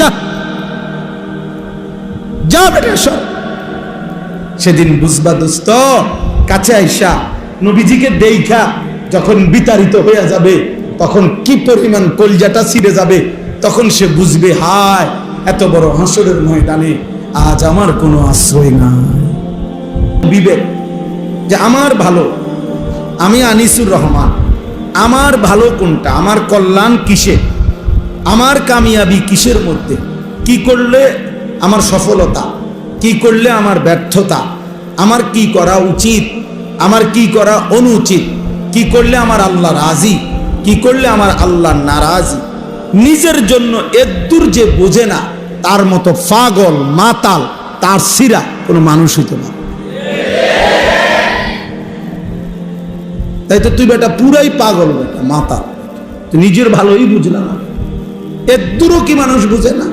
যা যা বেটা সব। সেদিন বুঝবা দোস্ত, কাছে আইসা নবীজিকে দেইখা যখন বিতাড়িত হয়ে যাবে, তখন কি পরিমাণ কলজাটা ছিঁড়ে যাবে, তখন সে বুঝবে হায় এত বড় হাসরের ময়দানে আজ আমার কোনো আশ্রয় নাই। বিবেক যে আমার ভালো, আমি আনিসুর রহমান, আমার ভালো কোনটা, আমার কল্যাণ কিসে, আমার কামিয়াবি কিসের মধ্যে, কি করলে আমার সফলতা, কি করলে আমার ব্যর্থতা, আমার কি করা উচিত, আমার কি করা অনুচিত, কি করলে আমার আল্লাহ রাজি, কি করলে আমার আল্লাহ নারাজি। নিজের জন্য এদ্দুর যে বোঝে না, তার মতো পাগল মাতাল তার সিরা কোনো মানুষ হইতে পারে। তাই তো তুই বেটা পুরাই পাগল বেটা, মাতাল, তুই নিজের ভালোই বুঝলা না, এদ্দুরও কি মানুষ বুঝে না?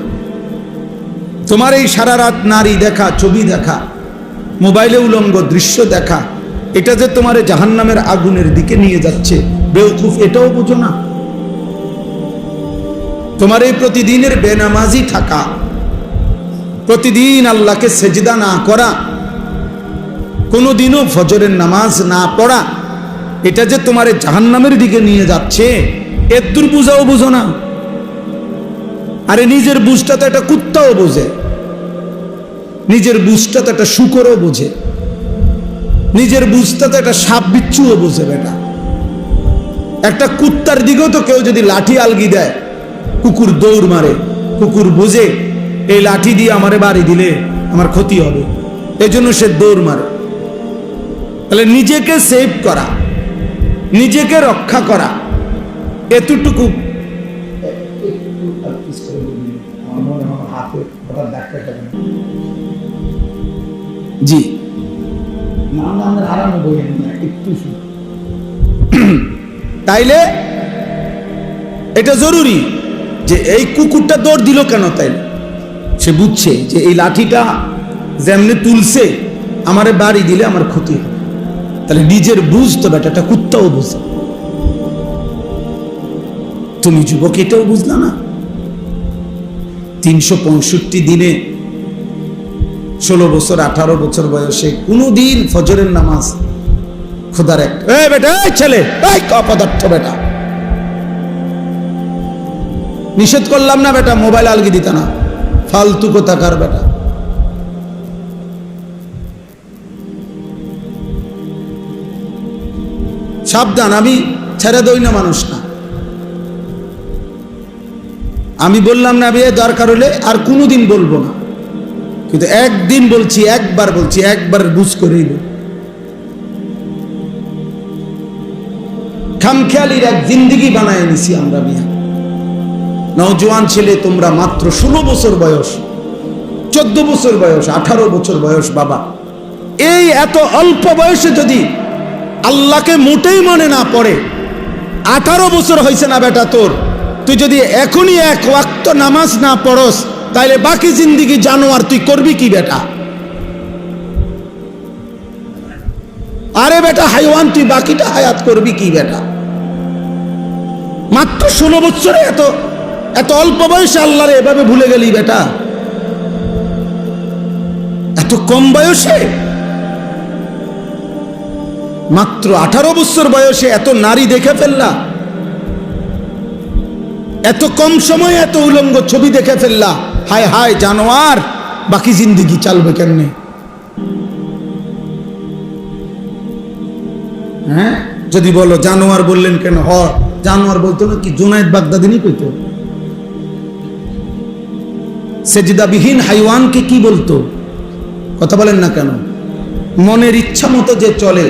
তোমার এই সারা রাত নারী দেখা, ছবি দেখা, মোবাইলে উলঙ্গ দৃশ্য দেখা, এটা যে তোমার জাহান্নামের আগুনের দিকে নিয়ে যাচ্ছে, বেওকুফ এটাও বুঝো না? তোমার এই প্রতিদিনের বেনামাজি থাকা, প্রতিদিন আল্লাহকে সেজদা না করা, কোনোদিনও ফজরের নামাজ না পড়া, এটা যে তোমার জাহান্নামের দিকে নিয়ে যাচ্ছে, এদ্দুর বুঝাও বুঝো না? আরে নিজের বুঝটা তো একটা কুত্তাও বোঝে, নিজের বুঝটা তো একটা শুকরও বোঝে, নিজের বুঝটা তো একটা সাপ বিচ্ছুও বোঝে বেটা। একটা কুত্তার দিকেও তো কেউ যদি লাঠি আলগি দেয়, কুকুর দৌড় মারে, কুকুর বোঝে এই লাঠি দিয়ে আমারে বাড়ি দিলে আমার ক্ষতি হবে, এই জন্য সে দৌড় মারে। তাহলে নিজেকে সেভ করা, নিজেকে রক্ষা করা, এতটুকু জি তাইলে এটা জরুরি যে এই কুকুরটা দৌড় দিল কেন, তাইলে সে বুঝছে যে এই লাঠিটা যেমনি তুলছে আমারে বাড়ি দিলে আমার ক্ষতি হবে। তাহলে নিজের বুঝ তো বেটাটা কুত্তাও বুঝে, তুমি যুবক এটাও বুঝলা না? 365 দিনে 16 বছর 18 বছর বয়সে কোনদিন ফজরের নামাজ খোদার এক বেটা ছেলে অপদার্থ বেটা, নিষেধ করলাম না বেটা মোবাইল আলগি দিতা না, ফালতু কোথাকার বেটা। সাবধান, আমি ছেড়ে দই না মানুষ না, আমি বললাম না বিয়ে দরকার হলে আর কোনোদিন বলবো না, কিন্তু একদিন বলছি, একবার বলছি, একবার বুঝ করেই বল। খামখেয়ালির এক জিন্দিগি বানায় নিছি আমরা মিয়া। নওজোয়ান ছেলে তোমরা, মাত্র 16 বছর বয়স, 14 বছর বয়স, 18 বছর বয়স, বাবা এই এত অল্প বয়সে যদি আল্লাহকে মোটেই মনে না পড়ে, 18 বছর হয়েছে না বেটা তোর, তুই যদি এখনই এক ওয়াক্ত নামাজ না পড়স, তাইলে বাকি জিন্দিগি জানোয়ার তুই করবি কি বেটা? আরে বেটা হাইওয়ান, তুই বাকিটা হায়াত করবি কি বেটা? মাত্র 16 বছরে এত অল্প বয়সে আল্লাহরে এভাবে ভুলে গেলি বেটা, এত কম বয়সে, মাত্র 18 বছর বয়সে এত নারী দেখে ফেললা, এত কম সময়ে এত উলঙ্গ ছবি দেখে ফেললা, হায় হায় জানোয়ার, বাকি জিন্দিগি চালবে কেমনে? হ্যাঁ, যদি বলো জানোয়ার বললেন কেন, জানোয়ার বলতো না কি জুনায়েদ বাগদাদিনী কইতো? সেজদাবিহীন হাইওয়ানকে কি বলতো? কথা বলেন না কেন? মনের ইচ্ছা মতো যে চলে,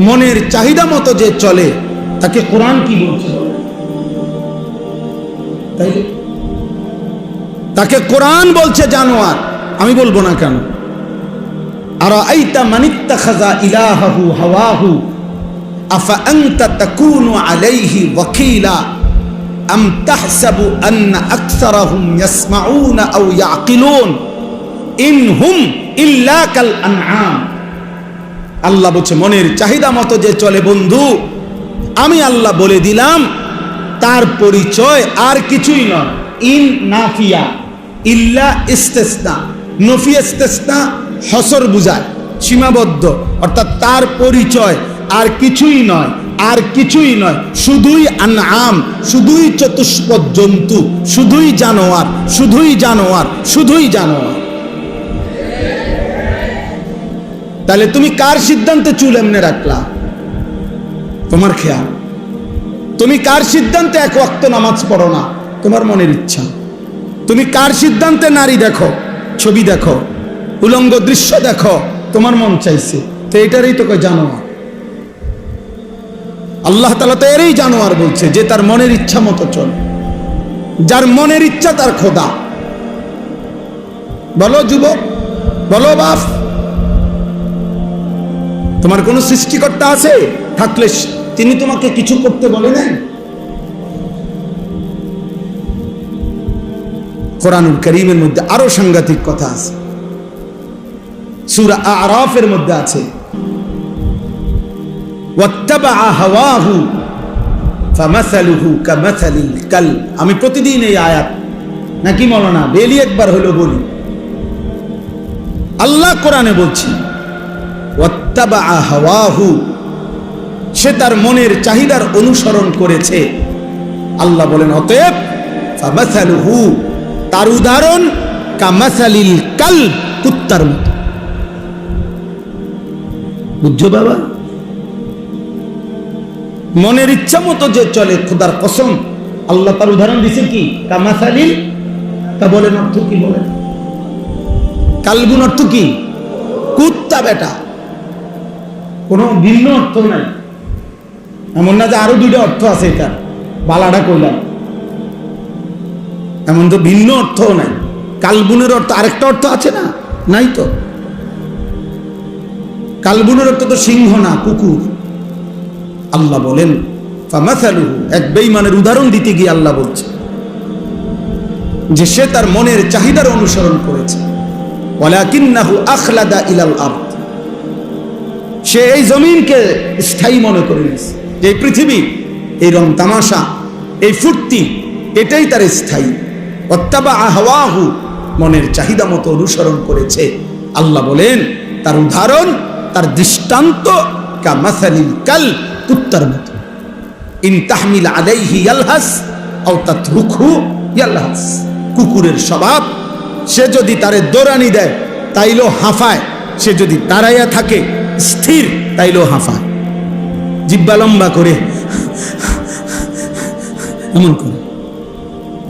মনের চাহিদা মতো যে চলে, তাকে কোরআন কি বলছে? তাই তাকে কোরআন বলছে জানোয়ার, আমি বলবো না কেন? আর আইতা মানিত্তাখাযা ইলাহাহু হাওয়াহু আফা আনতা তাকুনু আলাইহি ওয়াকিলা আম তাহসাবু আন্না আকসারাহুম ইয়াসমাউনা আও ইয়াকিলুন ইনহুম ইল্লা কাল আনআম। আল্লাহ বলছে মনের চাহিদা মতো যে চলে বন্ধু, আমি আল্লাহ বলে দিলাম তার পরিচয় আর কিছুই নয়, ইন নাফিয়া, ইল্লা ইস্তেসনা। নফি ইস্তেসনা হসর বুঝায়, সীমাবদ্ধ, অর্থাৎ তার পরিচয় আর কিছুই নয়, আর কিছুই নয়, শুধুই আনআম, শুধুই চতুষ্পদ জন্তু, শুধুই জানোয়ার, শুধুই জানোয়ার, শুধুই জানোয়ার। তাহলে তুমি কার সিদ্ধান্তে চুল এমনে রাখলা? তোমার খেয়াল। তুমি কার সিদ্ধান্তে এক ওয়াক্ত নামাজ পড়ো না? তোমার মনের ইচ্ছা। তুমি কার সিদ্ধান্তে নারী দেখো, ছবি দেখো, উলঙ্গ দৃশ্য দেখো? তোমার মন চাইছে। তো এটারই তো জানোয়ার। আল্লাহ তাআলা তো এরই জানোয়ার বলছে, যে তার মনের ইচ্ছা মতো চলে, যার মনের ইচ্ছা তার খোদা। বলো যুবক, বলো বাপ, তোমার কোন সৃষ্টিকর্তা আছে? থাকলে তিনি তোমাকে কিছু করতে বলে নাই? কোরআনুল কারীমের মধ্যে আরো সাংঘাতিক কথা আছে। সূরা আরাফের মধ্যে আছে, ওয়াত্তাবা হাওয়াহু ফামাসালুহু কামাসালিল কালব। আমি প্রতিদিন এই আয়াত নাকি মাওলানা ডেইলি একবার হলো বলি। আল্লাহ কোরআনে বলছি, ওয়াত্তাবা হাওয়াহু, সে তার মনের চাহিদার অনুসরণ করেছে। আল্লাহ বলেন অতএব ফামাসালুহু, তার উদাহরণ কামাসালিল কালব, কুত্তার মতো। বুঝছো বাবা? মনের ইচ্ছা মতো যে চলে, খোদার কসম, আল্লাহ তার উদাহরণ দিয়েছেন কি? কামাসালিল। তা বলেন অর্থ কি? বলেন কালবুন অর্থ কি? কুত্তা বেটা। কোনো ভিন্ন অর্থ নাই। এমন না যে আরো দুইটা অর্থ আছে, এটা বালাটা কইলাম, এমন তো ভিন্ন অর্থও নাই। কালবুনের অর্থ আরেকটা অর্থ আছে না? নাই তো। কালবুনের অর্থ তো সিংহ না, কুকুর। আল্লাহ বলেন ফামাসালুহু, এক বেঈমানের উদাহরণ দিতে গিয়ে আল্লাহ বলছে যে সে তার মনের চাহিদার অনুসরণ করেছে। ওয়ালাকিন্নাহু আখলাদা ইলাল আরদ, সে এই জমিনকে স্থায়ী মনে করে নিয়েছে, যে এই পৃথিবী, এই রং তামাশা, এই ফুর্তি, এটাই তার স্থায়ী। ওয়াত্তাবা হাওয়াহু, মনের চাহিদা মতো অনুসরণ করেছে। আল্লাহ বলেন তার উদাহরণ, তার দৃষ্টান্ত কামাসালিল কালব, কুত্তার মতো। ইন তাহমিল আলাইহি ইয়ালহাস আও তাতরুকহু ইয়ালহাস, কুকুরের স্বভাব। সে যদি তারে দৌড়ানি দেয় তাইলেও হাঁফায়, সে যদি দাঁড়াইয়া থাকে স্থির তাইলেও হাঁফায়, জিহ্বা লম্বা করে এমন করে।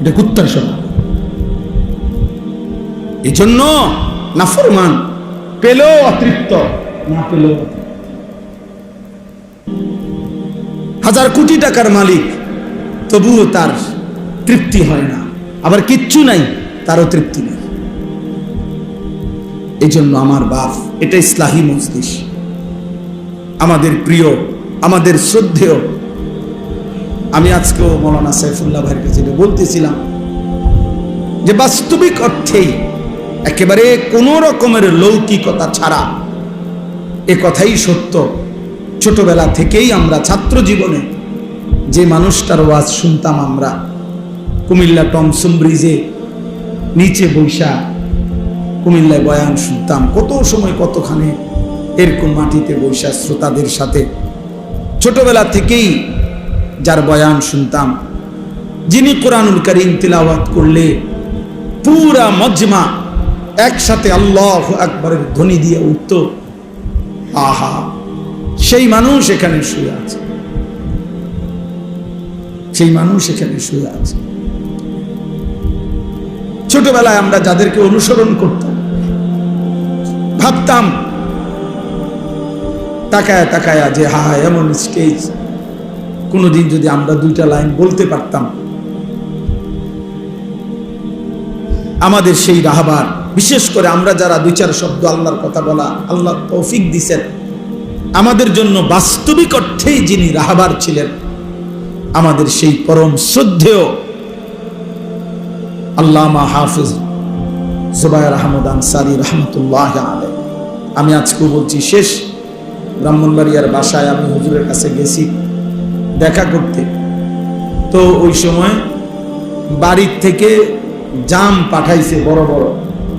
এটা কুত্তার স্বভাব। এই জন্য নাফরমান পেলেও অতৃপ্ত, না পেলেও হাজার কোটি টাকার মালিক, তবুও তার তৃপ্তি হয় না। আবার কিচ্ছু নাই, তারও তৃপ্তি নেই। এই জন্য আমার বাপ, এটা ইসলাহি মজলিস, আমাদের প্রিয়, আমাদের শ্রদ্ধেয়। আমি আজকেও মৌলানা সাইফুল্লাহ ভাইয়ের কাছে বলতেছিলাম যে বাস্তবিক অর্থেই একেবারে কোন রকমের লৌকিকতা ছাড়া এ কথাই সত্য। ছোটবেলা থেকেই আমরা ছাত্র জীবনে যে মানুষটার ওয়াজ শুনতাম, আমরা কুমিল্লা টমসম ব্রিজে নিচে বৈশা কুমিল্লায় বয়ান শুনতাম, কত সময় কতখানে এরকম মাটিতে বৈশা শ্রোতাদের সাথে ছোটবেলা থেকেই যার বয়ান শুনতাম, যিনি কোরআনুল কারীম তিলাওয়াত করলে পুরা মজমা একসাথে আল্লাহু আকবারের ধ্বনি দিয়ে উঠত, আহা, সেই মানুষ এখানে শুয়ে আছে, সেই মানুষ এখানে শুয়ে আছে। ছোটবেলায় আমরা যাদেরকে অনুসরণ করতাম, ভাবতাম তাকায়া তাকায়া যে হা এমন স্টেজ, কোনদিন যদি আমরা দুইটা লাইন বলতে পারতাম, আমাদের সেই রাহবার, বিশেষ করে আমরা যারা দুই চার শব্দ আল্লাহর কথা বলা আল্লাহ তৌফিক দিয়েছেন, আমাদের জন্য বাস্তবিক অর্থেই যিনি রাহবার ছিলেন, আমাদের সেই পরম শ্রদ্ধেয় আল্লামা হাফিজ জুবায়ের আহমদ আনসারী রহমতুল্লাহ আলাইহি। আমি আজকে বলছি, শেষ ব্রাহ্মণবাড়িয়ার বাসায় আমি হুজুরের কাছে গেছি দেখা করতে, তো ওই সময় বাড়ির থেকে জাম পাঠাইছে বড় বড়,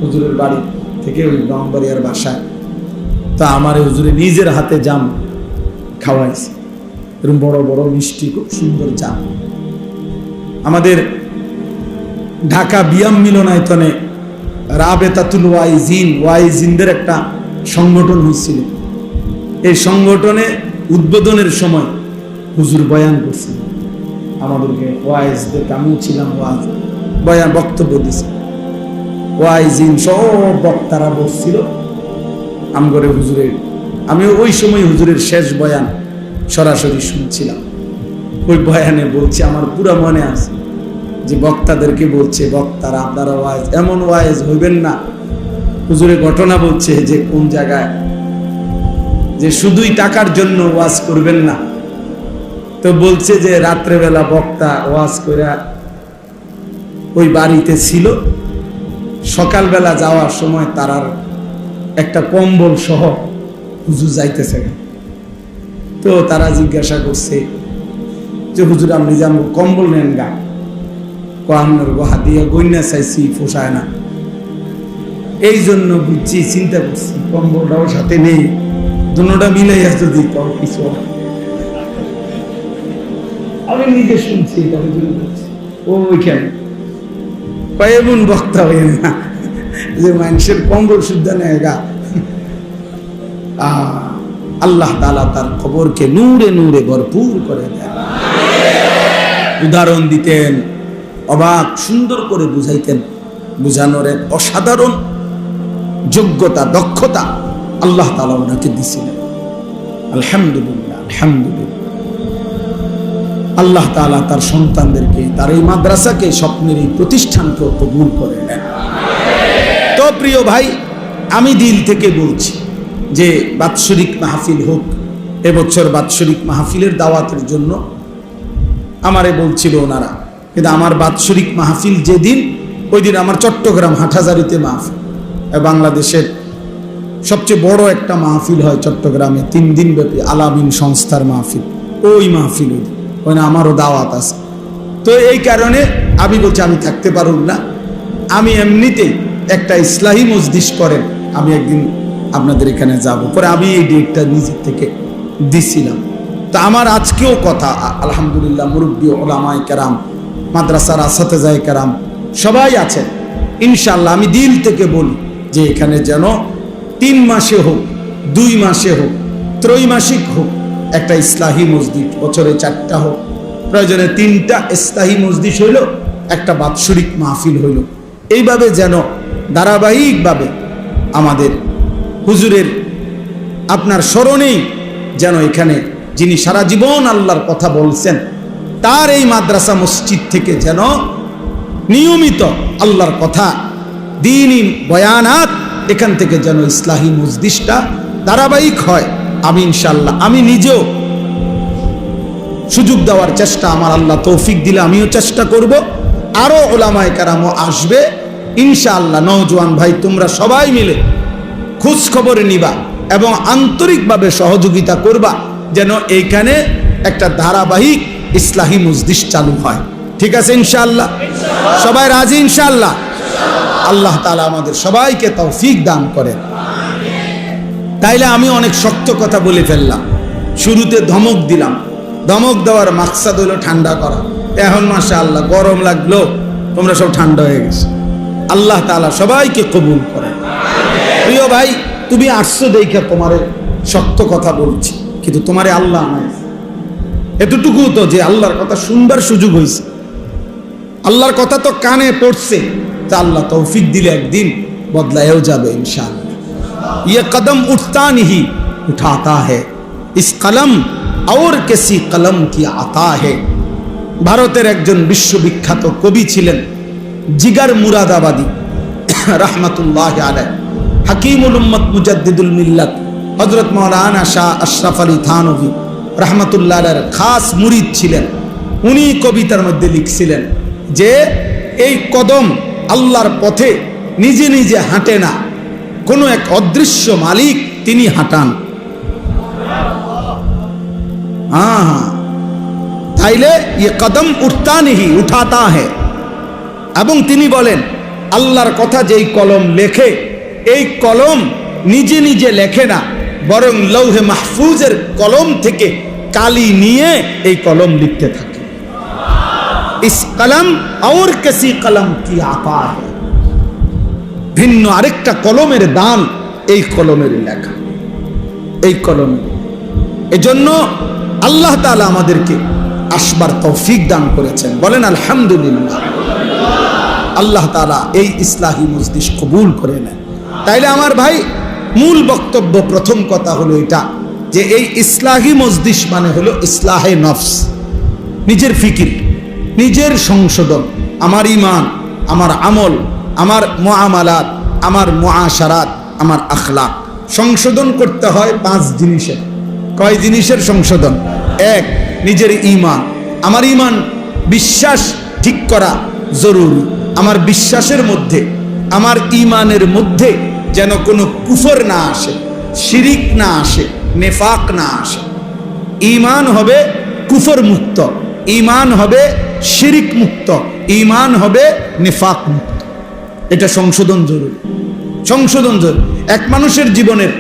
হুজুরের বাড়ি থেকে ওই ব্রাহ্মণবাড়িয়ার বাসায়। তা আমার হুজুরে নিজের হাতে জাম খাওয়াইছে, এরকম বড় বড় মিষ্টি খুব সুন্দর জাম। আমাদের ঢাকা বিয়াম মিলনায়তনে রাবেতাতুল ওয়াইজিনদের একটা সংগঠন হয়েছিল। এই সংগঠনে উদ্বোধনের সময় হুজুর বয়ান করছিল আমাদেরকে, ওয়াইজদের, আমিও ছিলাম, বয়ান বক্তব্য দিছে। ওয়াইজিন সব বক্তারা বসছিল আমগরে হুজুরের। আমি ওই সময় হুজুরের শেষ বয়ান সরাসরি শুনছিলাম। ওই বয়ানে বলছে, আমার পুরা মনে আছে যে বক্তাদেরকে বলছে, বক্তারা আপনারা ওয়াইজ, এমন ওয়াইজ হইবেন না। হুজুরের ঘটনা বলছে যে কোন জায়গায়, যে শুধুই টাকার জন্য ওয়াজ করবেন না। তো বলছে যে রাত্রেবেলা বক্তা ওয়াজ করে ওই বাড়িতে ছিল, সকালবেলা যাওয়ার সময় তারার একটা কম্বল সহ হুজুর যাইতেছে। তো তারা জিজ্ঞাসা করছে যে হুজুর আপনি যান কম্বল নেন গা, কান্নার গোহা দিয়ে গইনা চাইছি, পোষায় না। এই জন্য বুঝছি, চিন্তা করছি কম্বলটাও সাথে নেই, দুটোটা মিলাইয়া যদি কিছু। আমি নিজে শুনছি, ওইখানে কয়েকজন বক্তা হইেন না যে মানুষের কম্বল শুদ্ধ নেয় গা। আল্লাহ তাআলা তার খবরকে নূরে নূরে ভরপুর করে দেন। উদাহরণ দিতেন, অবাক সুন্দর করে বুঝাইতেন, বুঝানোর এক অসাধারণ যোগ্যতা, দক্ষতা আল্লাহ তাআলা ওনাকে দিছিলেন। আলহামদুলিল্লাহ, আলহামদুলিল্লাহ। আল্লাহ তাআলা তার সন্তানদেরকে, তার এই মাদ্রাসাকে, স্বপ্নের এই প্রতিষ্ঠানকে কবুল করে নেন। তো প্রিয় ভাই, আমি দিল থেকে বলছি যে বাৎসরিক মাহফিল হোক। এবছর বাৎসরিক মাহফিলের দাওয়াতের জন্য আমারে বলছিল ওনারা, কিন্তু আমার বাৎসরিক মাহফিল যেদিন, ওই দিন আমার চট্টগ্রাম হাটহাজারীতে মাহফিল। বাংলাদেশের সবচেয়ে বড় একটা মাহফিল হয় চট্টগ্রামে, 3 দিন ব্যাপী আলামিন সংস্থার মাহফিল। ওই মাহফিল ওই না, আমারও দাওয়াত আছে। তো এই কারণে আমি বলছি আমি থাকতে পারব না। আমি এমনিতেই একটা ইসলাহি মজলিস করেন, আমি একদিন আপনাদের এখানে যাব। পরে আমি এই ডেটটা নিজের থেকে দিছিলাম। তা আমার আজকেও কথা, আলহামদুলিল্লাহ, মুরব্বী ওলামায়ে কেরাম, মাদ্রাসার আসাতেজায়ে কেরাম সবাই আছেন। ইনশাআল্লাহ আমি দিল থেকে বলি যে এখানে যেন 3 মাসে হোক, 2 মাসে হোক, ত্রৈমাসিক হোক, একটা ইসলাহি মসজিদ, বছরে 4টা হোক, প্রয়োজনে 3টা ইসলাহি মসজিদ হইল, একটা বাৎসরিক মাহফিল হইল। এইভাবে যেন ধারাবাহিকভাবে আমাদের হুজুরের আপনার স্মরণেই যেন এখানে যিনি সারা জীবন আল্লাহর কথা বলছেন, তার এই মাদ্রাসা মসজিদ থেকে যেন নিয়মিত আল্লাহর কথা, দ্বীনি বয়ানাত, এখান থেকে যেন ইসলাহি মজলিসটা ধারাবাহিক হয়। আমি ইনশাআল্লাহ, আমি নিজেও সুযোগ দেওয়ার চেষ্টা, আমার আল্লাহ তৌফিক দিলে আমিও চেষ্টা করব। আরো ওলামায়ে কেরামও আসবে ইনশাআল্লাহ। নওজোয়ান ভাই, তোমরা সবাই মিলে খোঁজ খবর নিবা এবং আন্তরিকভাবে সহযোগিতা করবা যেন এইখানে একটা ধারাবাহিক ইসলাহি মজলিস চালু হয়। ঠিক আছে ইনশাআল্লাহ? সবাই রাজি ইনশাআল্লাহ? আল্লাহ তাআলা আমাদের সবাইকে তৌফিক দান করেন। তাইলে আমি অনেক শক্ত কথা বলে ফেললাম, শুরুতে ধমক দিলাম। ধমক দেওয়ার মাকসাদ হলো ঠান্ডা করা। এখন মাশাআল্লাহ গরম লাগলো, তোমরা সব ঠান্ডা হয়ে গেছে। আল্লাহ তাআলা সবাইকে কবুল করেন। প্রিয় ভাই, তুমি আসছো দেখে তোমারে শক্ত কথা বলছি, কিন্তু তোমারে আল্লাহ নাই, এতটুকু তো যে আল্লাহর কথা শুনবার সুযোগ হয়েছে, আল্লাহর কথা তো কানে পড়ছে, তা আল্লাহ তৌফিক দিলে একদিন বদলায়ও যাবে ইনশাআল্লাহ। ये कदम उठता नहीं उठाता है, इस कलम और किसी कलम की आता है। ভারতের একজন বিশ্ববিখ্যাত কবি ছিলেন জিগার মুরাদাবাদী রাহমাতুল্লাহি আলাইহি, হাকিমুল উম্মত মুজাদ্দিদুল মিল্লাত হযরত মাওলানা শাহ আশরাফ আলী থানভী রাহমাতুল্লাহ আলাইহির খাস মুরিদ ছিলেন। উনি কবিতার মধ্যে লিখছিলেন যে এই কদম আল্লাহর পথে নিজে নিজে হাঁটে না, কোনো এক অদৃশ্য মালিক তিনি হাঁটান। তাইলে ये कदम उठता नहीं उठाता है, এবং তিনি বলেন আল্লাহর কথা যেই কলম লেখে, এই কলম নিজে নিজে লেখে না, বরং লৌহে মাহফুজের কলম থেকে কালি নিয়ে এই কলম লিখতে থাকে। ইস কলম और किसी কলম কি আপা है, ভিন্ন আরেকটা কলমের দান এই কলমের লেখা, এই কলমে। এজন্য আল্লাহ তাআলা আমাদেরকে আসবার তৌফিক দান করেছেন, বলেন আলহামদুলিল্লাহ। আল্লাহ তাআলা এই ইসলাহি মজলিস কবুল করে নেন। তাইলে আমার ভাই, মূল বক্তব্য প্রথম কথা হলো এটা যে এই ইসলাহি মজলিস মানে হলো ইসলাহে নফস, নিজের ফিকির, নিজের সংশোধন, আমার ঈমান, আমার আমল, আমার মুআমালাত, আমার মুআশারাত, আমার আখলাক সংশোধন করতে হয় 5 জিনিসের। কয় জিনিসের সংশোধন? 1, নিজের ঈমান, আমার ঈমান বিশ্বাস ঠিক করা জরুরি। আমার বিশ্বাসের মধ্যে, আমার ঈমানের মধ্যে যেন কোনো কুফর না আসে, শিরিক না আসে, নেফাক না আসে। ঈমান হবে কুফর মুক্ত, ঈমান হবে শিরিক মুক্ত, ঈমান হবে নেফাক মুক্ত। এটা সংশোধন জরুরি, সংশোধন জরুরি। এক মানুষের জীবনের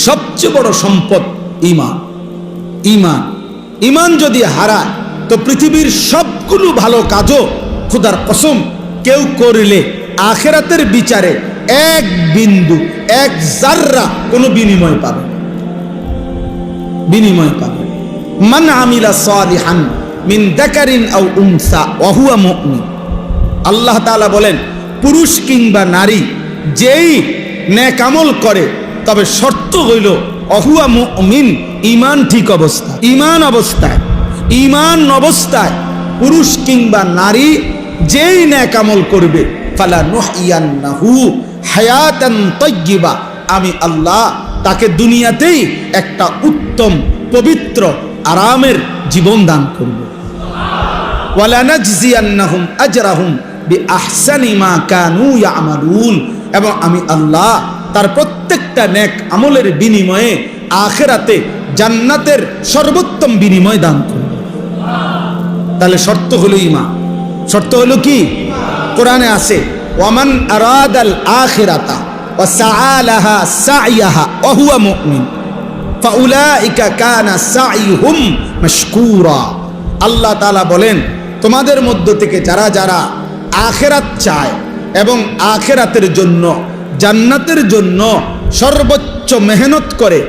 সবচেয়ে বড় সম্পদ ঈমান। ঈমান, ঈমান যদি হারায় তো পৃথিবীর সবগুলো ভালো কাজও খোদার কসম কেউ করলে আখিরাতের বিচারে 1 বিন্দু 1 জাররা কোনো বিনিময় পাবে, বিনিময় পাবে। মান আমিলা সালিহান মিন যাকারিন আও উনসা ওয়া হুয়া মুমিন। আল্লাহ তাআলা বলেন, পুরুষ কিংবা নারী যেই নেক আমল করে, তবে শর্ত হইল অহুয়া মুমিন, ঈমান ঠিক অবস্থা, ঈমান অবস্থায়, ঈমান অবস্থায় পুরুষ কিংবা নারী যেই নেক আমল করবে, ফালা নুহইয়ান্নাহু হায়াতান তাইয়্যিবা, আমি আল্লাহ তাকে দুনিয়াতেই একটা উত্তম পবিত্র আরামের জীবন দান করব। ওয়ালা নাজজিয়ান্নাহুম আজরাহুম বিআহসানি মা কানু ইয়ামালুন, এবং আমি আল্লাহ তার প্রত্যেকটা নেক আমলের বিনিময়ে আখিরাতে জান্নাতের সর্বোত্তম বিনিময় দান করব। তাহলে শর্ত হলো ঈমান। শর্ত হলো কি? কোরআনে আছে, ওয়ামান আরাদাল আখিরাতা ওয়া সাআলাহা সাইয়াহা ওয়া হুয়া মুমিন ফাউলাইকা কানা সাইয়ুহুম মাশকুরা। আল্লাহ তাআলা বলেন, তোমাদের মধ্য থেকে যারা যারা আখিরাত চায় এবং আখিরাতের জন্য, জান্নাতের জন্য সর্বোচ্চ মেহনত করে,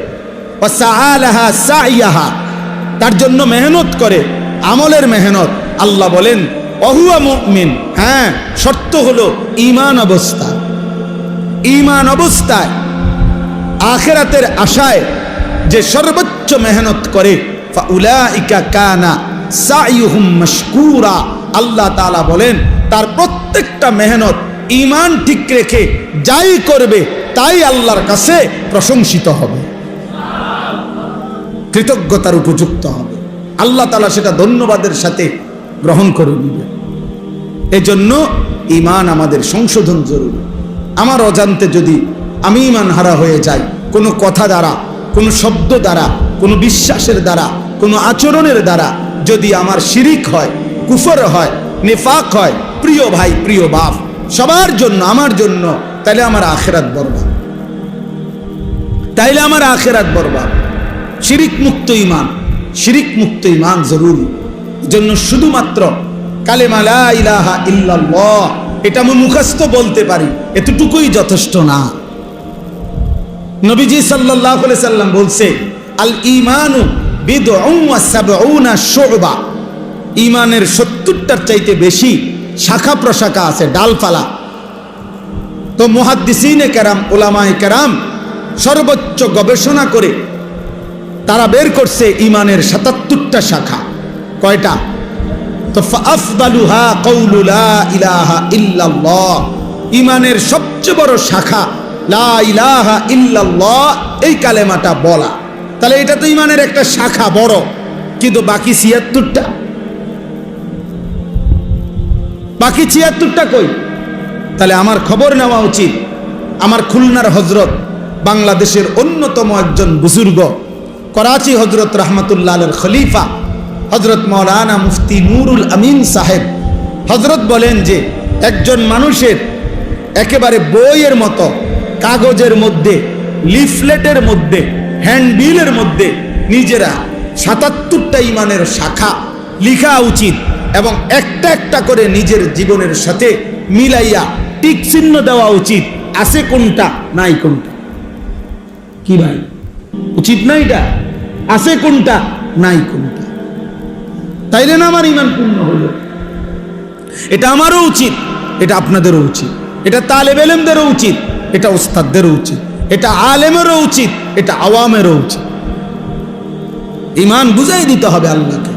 ওয়া সাআলাহা সাইয়াহা, তার জন্য মেহনত করে, আমলের মেহনত, আল্লাহ বলেন ওহুয়া মুমিন। হ্যাঁ, শর্ত হলো ঈমান অবস্থা, ঈমান অবস্থায় আখিরাতের আশায় যে সর্বোচ্চ মেহনত করে, ফাউলাইকা কানা সাইয়ুহুম মাশকুরা। আল্লাহ তাআলা বলেন, তার প্রত্যেকটা মেহনত ঈমান ঠিক রেখে যাই করবে তাই আল্লাহর কাছে প্রশংসিত হবে, কৃতজ্ঞতার উপযুক্ত হবে। আল্লাহ তাআলা সেটা ধন্যবাদের সাথে গ্রহণ করে নেবেন। এজন্য ঈমান আমাদের সংশোধন জরুরি। আমার অজান্তে যদি আমি ঈমান হারা হয়ে যাই, কোনো কথা দ্বারা, কোনো শব্দ দ্বারা, কোনো বিশ্বাসের দ্বারা, কোনো আচরণের দ্বারা যদি আমার শিরিক হয়, কুফর হয়, নেফাক হয়, প্রিয় ভাই, প্রিয় বাপ, সবার জন্য, আমার জন্য, তাইলে আমার আখিরাত বরবাদ, তাইলে আমার আখিরাত বরবাদ। শিরিক মুক্ত ঈমান, শিরিক মুক্ত ঈমান জরুরি। জন্য শুধুমাত্র কালেমা লা ইলাহা ইল্লাল্লাহ এটা আমি মুখস্থ বলতে পারি, এতটুকুই যথেষ্ট না। নবীজি সাল্লাল্লাহু আলাইহি সাল্লাম বলছে, আল ঈমানু বিদউন ওয়া সাবউনা শুবা, ঈমানের 70টার চাইতে বেশি শাখা প্রশাখা আছে, ডালপালা। তো মুহাদ্দিসিনে কেরাম, উলামায়ে কেরাম সর্বোচ্চ গবেষণা করে তারা বের করছে ঈমানের 77টা শাখা। কয়টা? তো ফাআফদালুহা কাউলু লা ইলাহা ইল্লাল্লাহ, ঈমানের সবচেয়ে বড় শাখা লা ইলাহা ইল্লাল্লাহ, এই কালেমাটা বলা। তাহলে এটা তো ঈমানের একটা শাখা বড়, কিন্তু বাকি 76টা, বাকি 76টা কই? তাহলে আমার খবর নেওয়া উচিত। আমার খুলনার হযরত, বাংলাদেশের অন্যতম একজন বুজুর্গ, করাচি হযরত রাহমাতুল্লাহ আলাইহির খলিফা হযরত মাওলানা মুফতি নুরুল আমিন সাহেব, হযরত বলেন যে একজন মানুষের একেবারে বইয়ের মতো কাগজের মধ্যে, লিফলেটের মধ্যে, হ্যান্ডবিলের মধ্যে নিজেরা ৭৭টা ইমানের শাখা লিখা উচিত এবং একটা একটা করে নিজের জীবনের সাথে মিলাইয়া টিক চিহ্ন দেওয়া উচিত। আছে কোনটা, নাই কোনটা। কি ভাই, উচিত না এটা? আছে কোনটা, নাই কোনটা। তাইলে না আমার ইমান পূর্ণ হলো। এটা আমারও উচিত, এটা আপনাদেরও উচিত, এটা তালেব ইলমদেরও উচিত, এটা ওস্তাদদেরও উচিত, এটা আলেমেরও উচিত, এটা আওয়ামেরও উচিত। ইমান বুঝাই দিতে হবে আল্লাহকে।